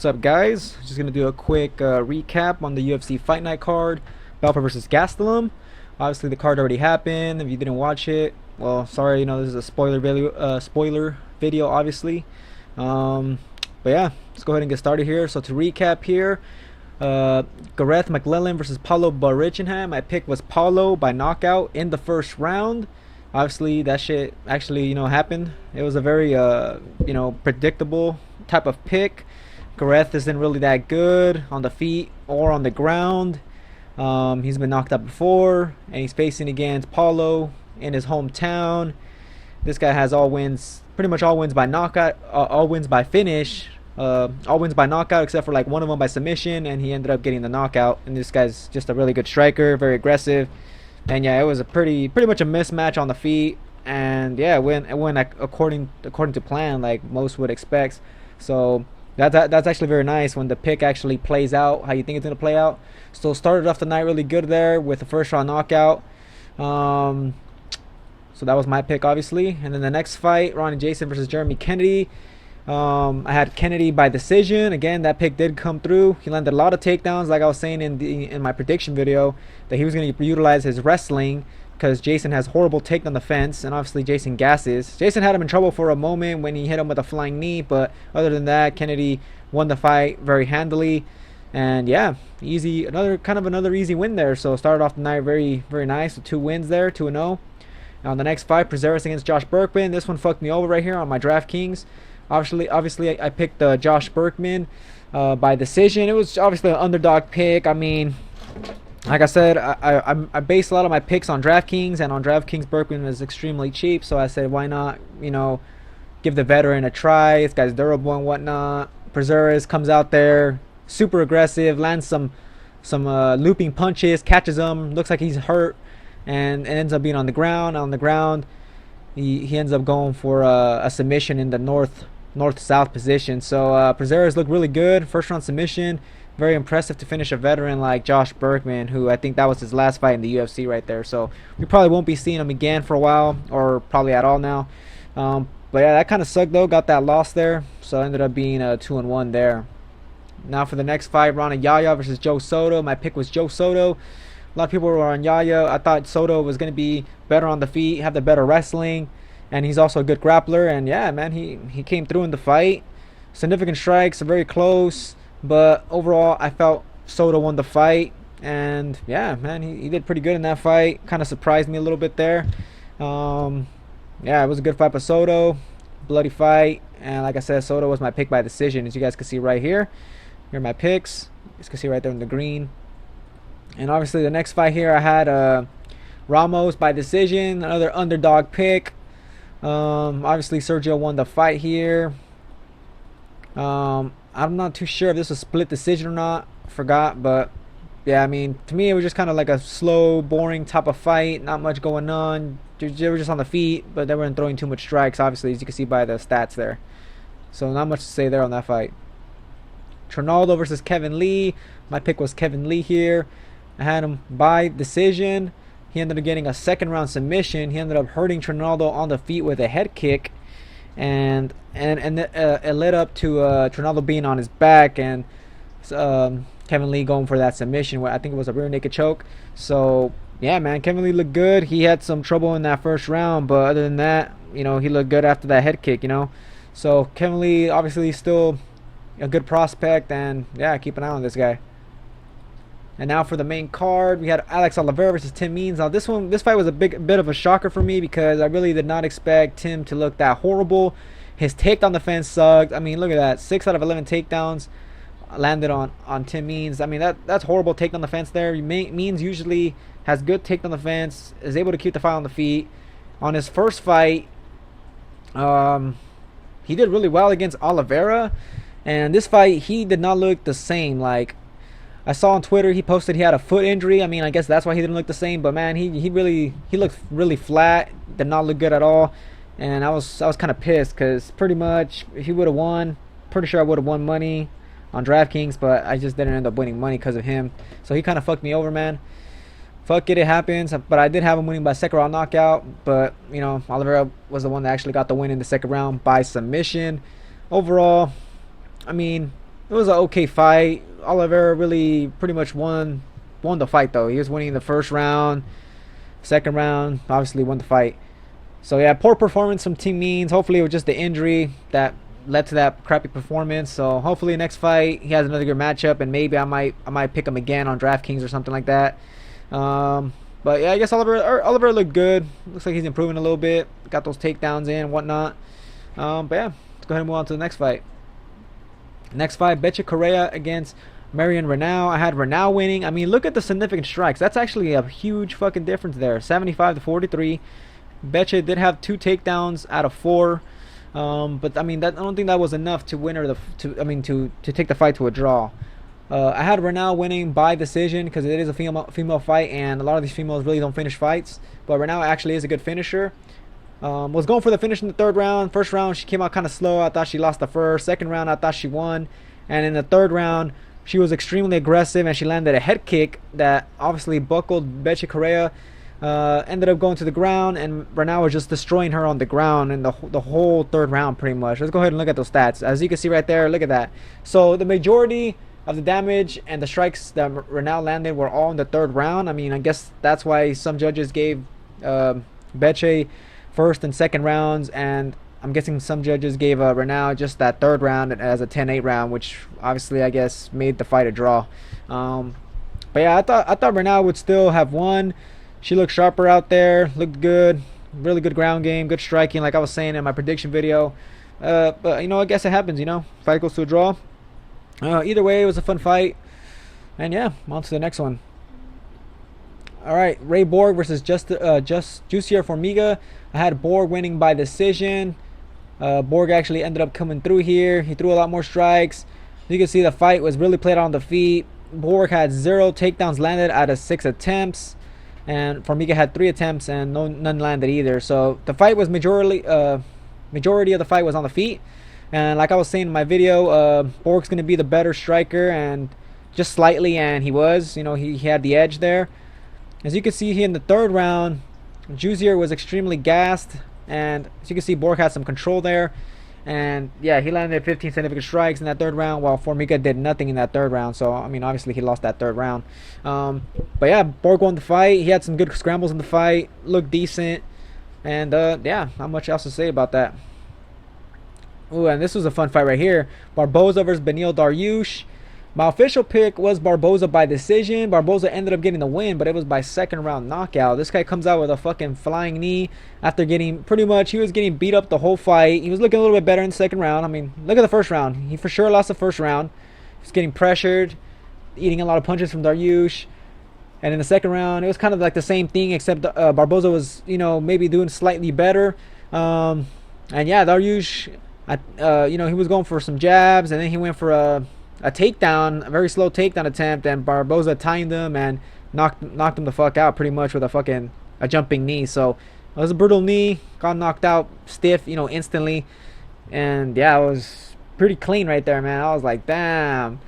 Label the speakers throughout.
Speaker 1: up, guys? Just gonna do a quick recap on the UFC Fight Night card, BELFORT versus GASTELUM. Obviously, the card already happened. If you didn't watch it, well, sorry. This is a spoiler video, obviously. But yeah, let's go ahead and get started here. So to recap here, Caresse McClellan versus Paulo Barichinham. My pick was Paulo by knockout in the first round. Obviously, that shit actually happened. It was a very predictable type of pick. Caresse isn't really that good on the feet or on the ground. He's been knocked out before, and he's facing against Paulo in his hometown. This guy has all wins, pretty much all wins by knockout, all wins by finish, all wins by knockout except for like one of them by submission, and he ended up getting the knockout. And this guy's just a really good striker, very aggressive, and yeah, it was a pretty much a mismatch on the feet. And yeah, it went according to plan, like most would expect. So that's actually very nice when the pick actually plays out how you think it's gonna play out. So started off the night really good there with the first round knockout. So that was my pick, obviously. And then the next fight, Ronnie Jason versus Jeremy Kennedy. I had Kennedy by decision. Again, that pick did come through. He landed a lot of takedowns, like I was saying in my prediction video, that he was going to utilize his wrestling because Jason has horrible takedown defense, and obviously Jason gasses. Jason had him in trouble for a moment when he hit him with a flying knee, but other than that, Kennedy won the fight very handily. And yeah, another easy win there. So started off the night very nice with 2 wins there, 2-0. On the next fight, Prezeris against Josh Burkman. This one fucked me over right here on my DraftKings. Obviously, I picked Josh Burkman by decision. It was obviously an underdog pick. I mean, like I said, I based a lot of my picks on DraftKings, and on DraftKings, Burkman was extremely cheap. So I said, why not, give the veteran a try? This guy's durable and whatnot. Prezeris comes out there, super aggressive, lands some looping punches, catches them, looks like he's hurt, and ends up being on the ground. On the ground, he ends up going for a submission in the north-south position. So Prezeris looked really good. First round submission. Very impressive to finish a veteran like Josh Burkman, who I think that was his last fight in the UFC right there. So we probably won't be seeing him again for a while, or probably at all now. But yeah, that kind of sucked though. Got that loss there. So it ended up being a 2-1 there. Now for the next fight, Rana Yaya versus Joe Soto. My pick was Joe Soto. A lot of people were on Yaya. I thought Soto was going to be better on the feet, have the better wrestling, and he's also a good grappler. And yeah, man, he came through in the fight. Significant strikes, very close. But overall, I felt Soto won the fight. And yeah, man, he did pretty good in that fight. Kind of surprised me a little bit there. Yeah, it was a good fight for Soto. Bloody fight. And like I said, Soto was my pick by decision, as you guys can see right here. Here are my picks. You guys can see right there in the green. And obviously the next fight here, I had Ramos by decision, another underdog pick. Obviously Sergio won the fight here. I'm not too sure if this was split decision or not. Forgot, but yeah, I mean, to me it was just kind of like a slow, boring type of fight. Not much going on. They were just on the feet, but they weren't throwing too much strikes, obviously, as you can see by the stats there. So not much to say there on that fight. Trinaldo versus Kevin Lee. My pick was Kevin Lee here. I had him by decision. He ended up getting a second round submission. He ended up hurting Trinaldo on the feet with a head kick, and it led up to Trinaldo being on his back, and Kevin Lee going for that submission where I think it was a rear naked choke. So yeah, man, Kevin Lee looked good. He had some trouble in that first round, but other than that, he looked good after that head kick. So Kevin Lee obviously still a good prospect, and yeah, keep an eye on this guy. And now for the main card, we had Alex Oliveira versus Tim Means. Now this fight was a bit of a shocker for me because I really did not expect Tim to look that horrible. His takedown defense sucked. I mean, look at that, 6 out of 11 takedowns landed on Tim Means. I mean, that's horrible takedown defense there. Means usually has good takedown defense, is able to keep the fight on the feet. On his first fight, he did really well against Oliveira, and this fight he did not look the same. Like, I saw on Twitter he posted he had a foot injury. I mean, I guess that's why he didn't look the same. But man, he looked really flat. Did not look good at all. And I was kind of pissed because pretty much he would have won. Pretty sure I would have won money on DraftKings, but I just didn't end up winning money because of him. So he kind of fucked me over, man. Fuck it, it happens. But I did have him winning by second round knockout. But Oliveira was the one that actually got the win in the second round by submission. Overall, I mean, It was an okay fight. Oliveira really pretty much won the fight though. He was winning the first round, second round, obviously won the fight. So yeah, poor performance from Team Means. Hopefully it was just the injury that led to that crappy performance. So hopefully next fight he has another good matchup, and maybe I might pick him again on DraftKings or something like that. But yeah, I guess Oliver looked good. Looks like he's improving a little bit. Got those takedowns in and whatnot. But yeah, let's go ahead and move on to the next fight. Next fight, Bethe Correia against Marion Reneau. I had Reneau winning. I mean, look at the significant strikes. That's actually a huge fucking difference there. 75 to 43. Bethe did have 2 takedowns out of 4. But I mean, I don't think that was enough to win her to take the fight to a draw. I had Reneau winning by decision because it is a female fight, and a lot of these females really don't finish fights. But Reneau actually is a good finisher. Was going for the finish in the third round. First round she came out kind of slow. I thought she lost the first. Second round I thought she won, and in the third round she was extremely aggressive and she landed a head kick that obviously buckled Bethe Correia. Ended up going to the ground, and Reneau was just destroying her on the ground in the whole third round pretty much. Let's go ahead and look at those stats. As you can see right there, look at that. So the majority of the damage and the strikes that Reneau landed were all in the third round. I mean, I guess that's why some judges gave Bethe first and second rounds, and I'm guessing some judges gave Reneau just that third round as a 10-8 round, which obviously I guess made the fight a draw. But yeah, I thought Reneau would still have won. She looked sharper out there, looked good, really good ground game, good striking, like I was saying in my prediction video. But you know, I guess it happens. You know, fight goes to a draw. Either way, it was a fun fight, and yeah, on to the next one. All right, Ray Borg versus jussier Formiga. I had Borg winning by decision. Borg actually ended up coming through here. He threw a lot more strikes. You can see the fight was really played on the feet. Borg had 0 takedowns landed out of 6 attempts, and Formiga had 3 attempts and none landed either. So the fight was majority of the fight was on the feet. And like I was saying in my video, Borg's going to be the better striker, and just slightly, and he was. You know, he had the edge there. As you can see here in the third round, Jussier was extremely gassed, and as you can see, Borg had some control there. And yeah, he landed 15 significant strikes in that third round, while Formiga did nothing in that third round. So I mean, obviously he lost that third round. But yeah, Borg won the fight. He had some good scrambles in the fight, looked decent, and yeah, not much else to say about that. Ooh, and this was a fun fight right here. Barboza versus beneil dariush. My official pick was Barboza by decision. Barboza ended up getting the win, but it was by second round knockout. This guy comes out with a fucking flying knee after getting he was getting beat up the whole fight. He was looking a little bit better in the second round. I mean, look at the first round. He for sure lost the first round. He was getting pressured, eating a lot of punches from dariush. And in the second round, it was kind of like the same thing, except Barboza was, you know, maybe doing slightly better. And yeah, dariush, you know, he was going for some jabs, and then he went for a takedown, a very slow takedown attempt, and Barboza timed him and knocked him the fuck out pretty much with a jumping knee. So it was a brutal knee, got knocked out stiff, you know, instantly. And yeah, it was pretty clean right there, man. I was like, damn.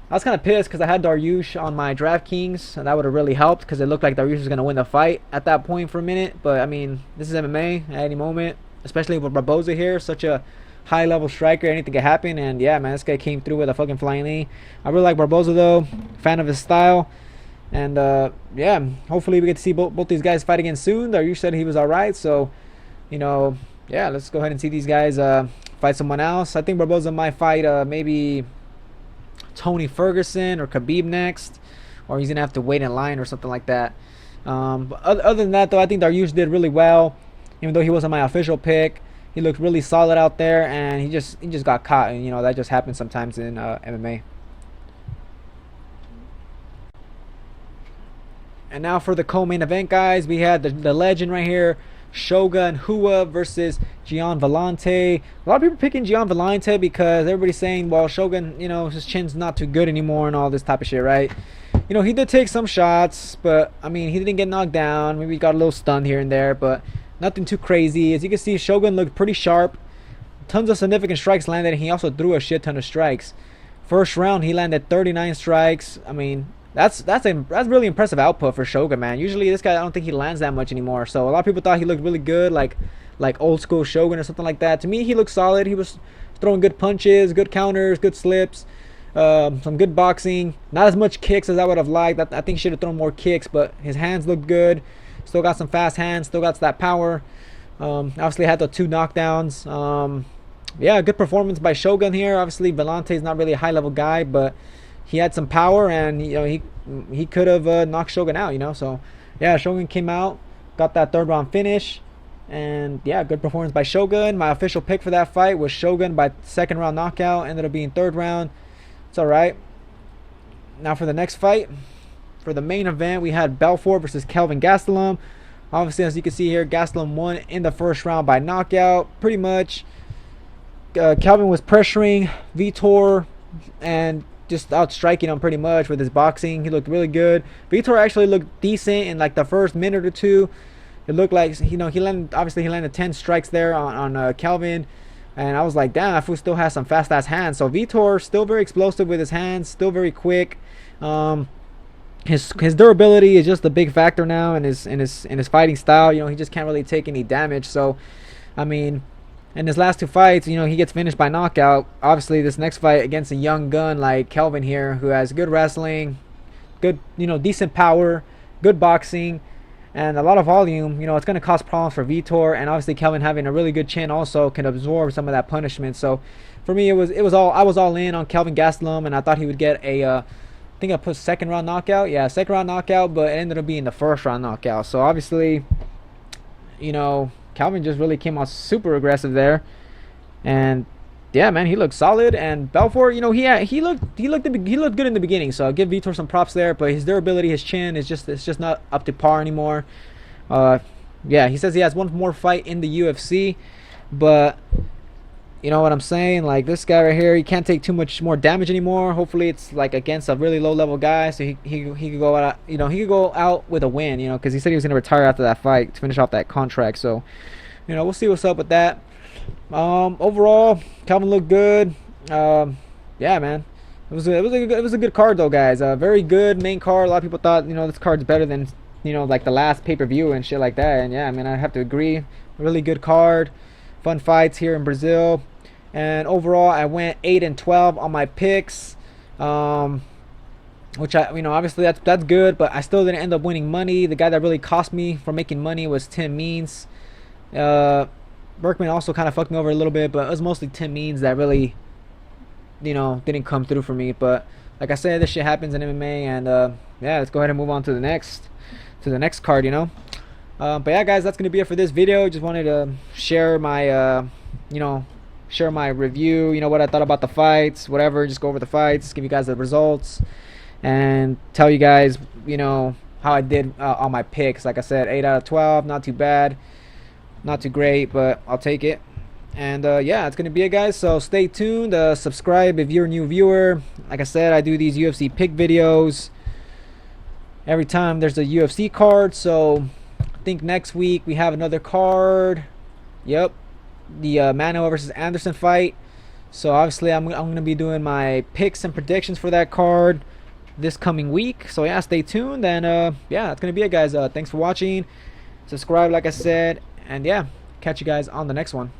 Speaker 1: I was kind of pissed because I had dariush on my DraftKings, and that would have really helped because it looked like dariush was going to win the fight at that point for a minute. But I mean, this is MMA at any moment, especially with Barboza here, such a high level striker, anything can happen. And yeah, man, this guy came through with a fucking flying knee. I really like Barboza though, fan of his style. And yeah, hopefully we get to see both these guys fight again soon. Dariush said he was alright, so you know, yeah, let's go ahead and see these guys fight someone else. I think Barboza might fight maybe Tony Ferguson or Khabib next, or he's gonna have to wait in line or something like that. But other than that though, I think Dariush did really well, even though he wasn't my official pick. He looked really solid out there, and he just got caught, and you know, that just happens sometimes in MMA. And now for the co-main event, guys, we had the legend right here, Shogun versus Gian Villante. A lot of people picking Gian Villante because everybody's saying, well, Shogun, you know, his chin's not too good anymore and all this type of shit, right? You know, he did take some shots, but I mean, he didn't get knocked down. Maybe he got a little stunned here and there, but nothing too crazy. As you can see, Shogun looked pretty sharp. Tons of significant strikes landed, and he also threw a shit ton of strikes. First round, he landed 39 strikes. I mean, that's really impressive output for Shogun, man. Usually, this guy, I don't think he lands that much anymore. So a lot of people thought he looked really good, like old school Shogun or something like that. To me, he looked solid. He was throwing good punches, good counters, good slips. Some good boxing. Not as much kicks as I would have liked. I think he should have thrown more kicks, but his hands look good. Still got some fast hands. Still got that power. Obviously had the 2 knockdowns. Yeah, good performance by Shogun here. Obviously Villante is not really a high level guy, but he had some power, and he could have knocked Shogun out. So yeah, Shogun came out, got that 3rd round finish, and yeah, good performance by Shogun. My official pick for that fight was Shogun by 2nd round knockout. Ended up being 3rd round. It's all right. Now for the next fight, for the main event, we had BELFORT versus Kelvin Gastelum. Obviously, as you can see here, Gastelum won in the 1st round by knockout. Pretty much, Kelvin was pressuring vitor and just outstriking him pretty much with his boxing. He looked really good. Vitor actually looked decent in like the first minute or two. It looked like he landed 10 strikes there on Kelvin, and I was like, damn, that fool still has some fast ass hands. So Vitor still very explosive with his hands, still very quick. His durability is just a big factor now in his fighting style. He just can't really take any damage. So I mean, in his last 2 fights, he gets finished by knockout. Obviously, this next fight against a young gun like Kelvin here, who has good wrestling, good, decent power, good boxing, and a lot of volume, it's going to cause problems for Vitor. And obviously, Kelvin having a really good chin also can absorb some of that punishment. So, for me, I was all in on Kelvin Gastelum, and I thought he would get a, I think I put 2nd round knockout. Yeah, 2nd round knockout, but it ended up being the 1st round knockout. So obviously, Kelvin just really came out super aggressive there, and yeah, man, he looked solid. And BELFORT, he looked good in the beginning, so I'll give Vitor some props there. But his durability, his chin is just not up to par anymore. Yeah, he says he has 1 more fight in the UFC, but you know what I'm saying? Like, this guy right here, he can't take too much more damage anymore. Hopefully, it's like against a really low level guy, so he could go out. He could go out with a win. Because he said he was gonna retire after that fight to finish off that contract. So, we'll see what's up with that. Overall, Kelvin looked good. Yeah, man, it was a good card though, guys. Very good main card. A lot of people thought this card's better than like the last pay-per-view and shit like that. And yeah, I mean, I have to agree. Really good card. Fun fights here in Brazil. And overall, I went 8-12 on my picks, which obviously that's good, but I still didn't end up winning money. The guy that really cost me from making money was Tim Means. Burkman also kind of fucked me over a little bit, but it was mostly Tim Means that really, didn't come through for me. But like I said, this shit happens in MMA, and yeah, let's go ahead and move on to the next card. But yeah, guys, that's gonna be it for this video. Just wanted to share my share my review, what I thought about the fights, whatever. Just go over the fights, give you guys the results, and tell you guys how I did on my picks. Like I said, 8 out of 12, not too bad, not too great, but I'll take it. And yeah, it's gonna be it, guys. So stay tuned, subscribe if you're a new viewer. Like I said, I do these UFC pick videos every time there's a UFC card. So I think next week we have another card. Yep, the M.O.E versus Anderson fight. So obviously I'm gonna be doing my picks and predictions for that card this coming week. So yeah, stay tuned. And yeah, that's gonna be it, guys. Thanks for watching. Subscribe, like I said, and yeah, catch you guys on the next one.